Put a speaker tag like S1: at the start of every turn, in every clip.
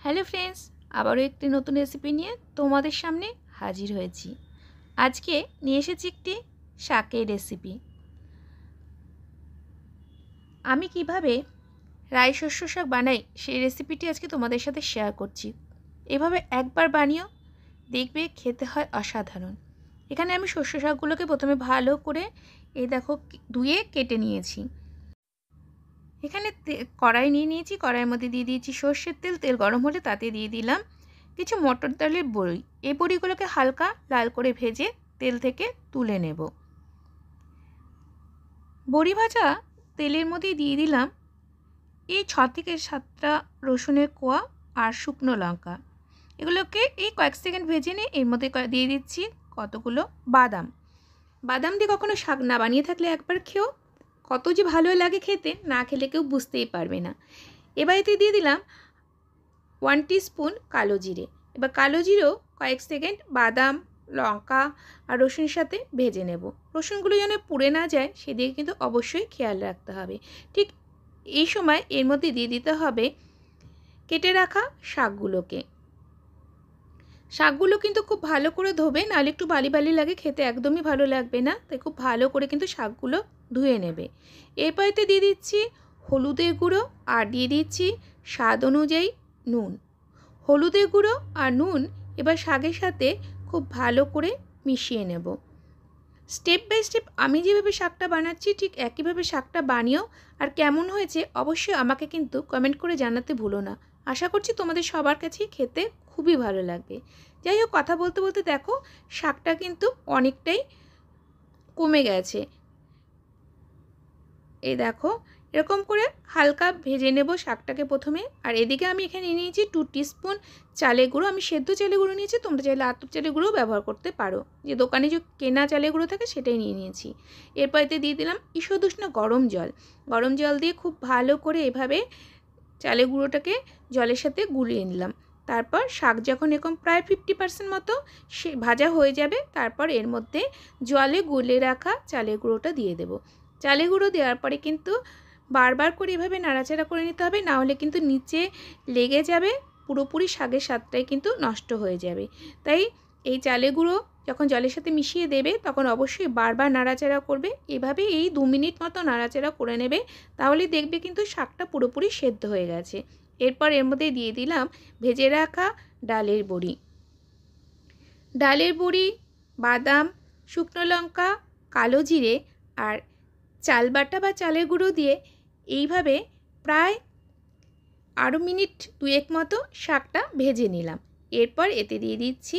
S1: Hello friends, আবারও একটি নতুন রেসিপি নিয়ে তোমাদের সামনে হাজির হয়েছি। আজকে নিয়ে এসেছি একটি শাকের রেসিপি। আমি কিভাবে রাই শস্য শাক বানাই সেই রেসিপিটি আজকে তোমাদের সাথে শেয়ার করছি। এভাবে একবার বানিয়েও দেখবে খেতে হয় অসাধারণ। এখানে আমি শস্য শাকগুলোকে প্রথমে ভালো করে দেখো ধুয়ে কেটে নিয়েছি। এখানে কড়াই নিয়ে নিয়েছি, কড়াইয়ের মধ্যে দিয়ে দিয়েছি সর্ষের তেল। তেল গরম হলে তাতে দিয়ে দিলাম কিছু মটর ডালের বড়ি। এই বড়িগুলোকে হালকা লাল করে ভেজে তেল থেকে তুলে নেব। বড়ি ভাজা তেলের মধ্যে দিয়ে দিলাম এই 6 থেকে 7টা রসুনের কোয়া আর শুকনো লঙ্কা। এগুলোকে এই কয়েক সেকেন্ড ভেজে নিয়ে এর মধ্যে দিয়ে দিচ্ছি কতগুলো বাদাম। বাদাম দিয়ে কখনো শাক না বানিয়ে থাকলে একবার খেও, কত যে ভালো লাগে খেতে, না খেলে কেউ বুঝতেই পারবে না। এবার এতে দিয়ে দিলাম 1 টিস্পুন কালো জিরে। এবার কালো জিরেও কয়েক সেকেন্ড বাদাম, লঙ্কা আর রসুনের সাথে ভেজে নেব। রসুনগুলো যেন পুড়ে না যায় সেদিকে কিন্তু অবশ্যই খেয়াল রাখতে হবে। ঠিক এই সময় এর মধ্যে দিয়ে দিতে হবে কেটে রাখা শাকগুলোকে। শাকগুলো কিন্তু খুব ভালো করে ধোবে, নাহলে একটু বালি বালি লাগে, খেতে একদমই ভালো লাগবে না। তাই খুব ভালো করে কিন্তু শাকগুলো ধুয়ে নেবে। এরপর এতে দিয়ে দিচ্ছি হলুদের গুঁড়ো আর দিয়ে দিচ্ছি স্বাদ অনুযায়ী নুন। হলুদের গুঁড়ো আর নুন এবার শাকের সাথে খুব ভালো করে মিশিয়ে নেব। স্টেপ বাই স্টেপ আমি যেভাবে শাকটা বানাচ্ছি ঠিক একইভাবে শাকটা বানিও। আর কেমন হয়েছে অবশ্যই আমাকে কিন্তু কমেন্ট করে জানাতে ভুলো না। আশা করছি তোমাদের সবার কাছেই খেতে খুবই ভালো লাগবে। যাই হোক, কথা বলতে বলতে দেখো শাকটা কিন্তু অনেকটাই কমে গেছে। এই দেখো এরকম করে হালকা ভেজে নেব শাকটাকে প্রথমে। আর এদিকে আমি এখানে নিয়েছি 2 টিস্পুন চালের গুঁড়ো। আমি সেদ্ধ চালের গুঁড়ো নিয়েছি, তোমরা চাইলে আতপ চালের গুঁড়োও ব্যবহার করতে পারো। যে দোকানে যে কেনা চালের গুঁড়ো থাকে সেটাই নিয়ে নিয়েছি। এরপর এতে দিয়ে দিলাম ঈষৎ উষ্ণ গরম জল। গরম জল দিয়ে খুব ভালো করে এভাবে চালের গুঁড়োটাকে জলের সাথে গুলিয়ে নিলাম। তারপর শাক যখন এরকম প্রায় 50% মতো ভাজা হয়ে যাবে, তারপর এর মধ্যে জলে গুলে রাখা চালের গুঁড়োটা দিয়ে দেব। চালের গুঁড়ো দেওয়ার পরে কিন্তু বারবার করে এভাবে নাড়াচাড়া করে নিতে হবে, না হলে কিন্তু নিচে লেগে যাবে, পুরোপুরি শাকের স্বাদটাই কিন্তু নষ্ট হয়ে যাবে। তাই এই চালের গুঁড়ো যখন জলের সাথে মিশিয়ে দেবে তখন অবশ্যই বারবার নাড়াচাড়া করবে। এভাবে এই 2 মিনিট মতো নাড়াচাড়া করে নেবে, তাহলে দেখবে কিন্তু শাকটা পুরোপুরি সেদ্ধ হয়ে গেছে। এরপর এর মধ্যে দিয়ে দিলাম ভেজে রাখা ডালের বড়ি। ডালের বড়ি, বাদাম, শুকনো লঙ্কা, কালো জিরে আর চাল বাটা বা চালের গুঁড়ো দিয়ে এইভাবে প্রায় আরও মিনিট 2 মতো শাকটা ভেজে নিলাম। এরপর এতে দিয়ে দিচ্ছি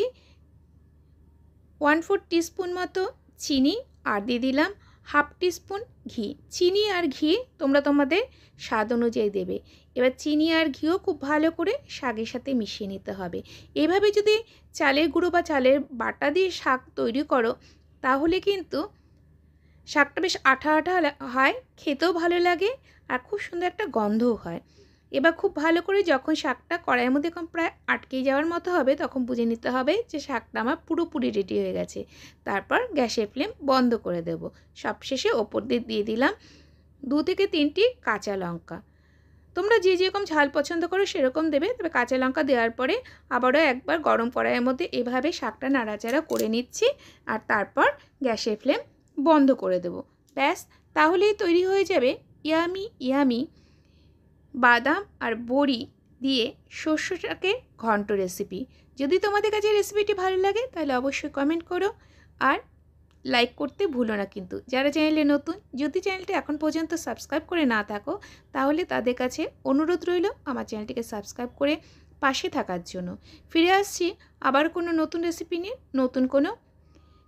S1: 1/4 টিস্পুন মতো চিনি আর দিয়ে দিলাম 1/2 টিস্পুন ঘি। চিনি আর ঘি তোমরা তোমাদের স্বাদ অনুযায়ী দেবে। এবার চিনি আর ঘিও খুব ভালো করে শাকের সাথে মিশিয়ে নিতে হবে। এভাবে যদি চালের গুঁড়ো বা চালের বাটা দিয়ে শাক তৈরি করো তাহলে কিন্তু শাকটা বেশ আঠা আঠা হয়, খেতেও ভালো লাগে আর খুব সুন্দর একটা গন্ধও হয়। এবার খুব ভালো করে যখন শাকটা কড়াইয়ের মধ্যে প্রায় আটকে যাওয়ার মতো হবে তখন বুঝে নিতে হবে যে শাকটা আমার পুরোপুরি রেডি হয়ে গেছে। তারপর গ্যাসের ফ্লেম বন্ধ করে দেব। সবশেষে ওপর দিয়ে দিয়ে দিলাম 2 থেকে 3টি কাঁচা লঙ্কা। তোমরা যে যেরকম ঝাল পছন্দ করো সেরকম দেবে। তবে কাঁচা লঙ্কা দেওয়ার পরে আবারও একবার গরম কড়াইয়ের মধ্যে এভাবে শাকটা নাড়াচাড়া করে নিচ্ছি আর তারপর গ্যাসের ফ্লেম বন্ধ করে দেব। ব্যাস, তাহলেই তৈরি হয়ে যাবে ইয়ামি ইয়ামি বাদাম আর বড়ি দিয়ে শস্য শাকের ঘন্ট রেসিপি। যদি তোমাদের কাছে রেসিপিটি ভালো লাগে তাহলে অবশ্যই কমেন্ট করো আর লাইক করতে ভুলো না। কিন্তু যারা চ্যানেলে নতুন, যদি চ্যানেলটি এখন পর্যন্ত সাবস্ক্রাইব করে না থাকো তাহলে তাদের কাছে অনুরোধ রইল আমার চ্যানেলটিকে সাবস্ক্রাইব করে পাশে থাকার জন্য। ফিরে আসছি আবার কোনো নতুন রেসিপি নিয়ে নতুন কোনো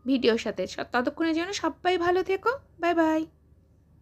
S1: ভিডিওর সাথে। ততক্ষণের জন্য সবাই ভালো থেকো। Bye bye.